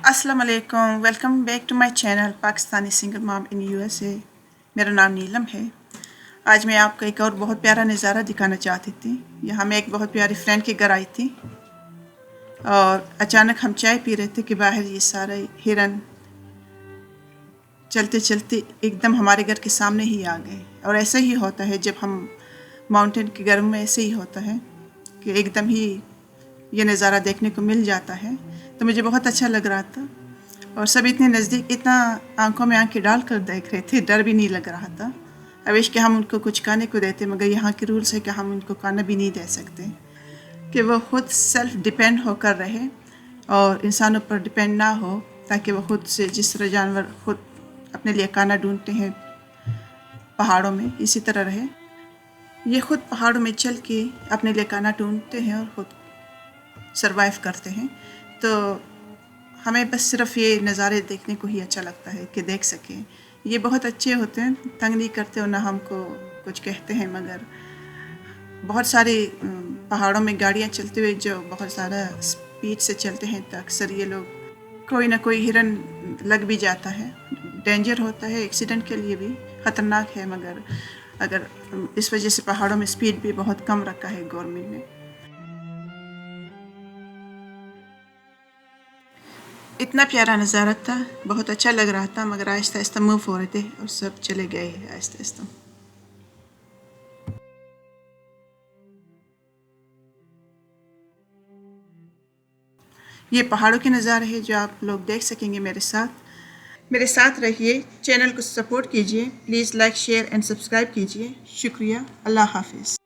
अस्सलाम वालेकुम, welcome back to my channel Pakistani single mom in USA. मेरा नाम नीलम है। आज मैं आपको एक और बहुत प्यारा नज़ारा दिखाना चाहती थी। यहाँ मैं एक बहुत प्यारी फ्रेंड के घर आई थी और अचानक हम चाय पी रहे थे कि बाहर ये सारे हिरन चलते चलते एकदम हमारे घर के सामने ही आ गए। और ऐसा ही होता है जब हम माउंटेन के घर में, ऐसे ही होता है कि एकदम ही ये नज़ारा देखने को मिल जाता है। तो मुझे बहुत अच्छा लग रहा था और सब इतने नज़दीक, इतना आंखों में आंखें डाल कर देख रहे थे, डर भी नहीं लग रहा था। अवेश कि हम उनको कुछ खाने को देते, मगर यहाँ के रूल्स है कि हम उनको खाना भी नहीं दे सकते, कि वो खुद सेल्फ डिपेंड होकर रहे और इंसानों पर डिपेंड ना हो, ताकि वो खुद से, जिस तरह जानवर खुद अपने लिए खाना ढूंढते हैं पहाड़ों में, इसी तरह रहे। ये खुद पहाड़ों में चल के अपने लिए खाना ढूंढते हैं और खुद सरवाइव करते हैं। तो हमें बस सिर्फ ये नज़ारे देखने को ही अच्छा लगता है कि देख सकें। ये बहुत अच्छे होते हैं, तंग नहीं करते और ना हमको कुछ कहते हैं। मगर बहुत सारे पहाड़ों में गाड़ियाँ चलते हुए जो बहुत ज़्यादा स्पीड से चलते हैं, तो अक्सर ये लोग कोई ना कोई हिरन लग भी जाता है। डेंजर होता है, एक्सीडेंट के लिए भी ख़तरनाक है। मगर अगर इस वजह से पहाड़ों में स्पीड भी बहुत कम रखा है गवर्नमेंट ने। इतना प्यारा नज़ारा था, बहुत अच्छा लग रहा था, मगर आहिस्ता आहिस्ता मूव हो रहे थे और सब चले गए आहिस्ता आहिस्ता। ये पहाड़ों के नज़ारे हैं जो आप लोग देख सकेंगे मेरे साथ रहिए। चैनल को सपोर्ट कीजिए, please like share and subscribe कीजिए। शुक्रिया। अल्लाह हाफिज़।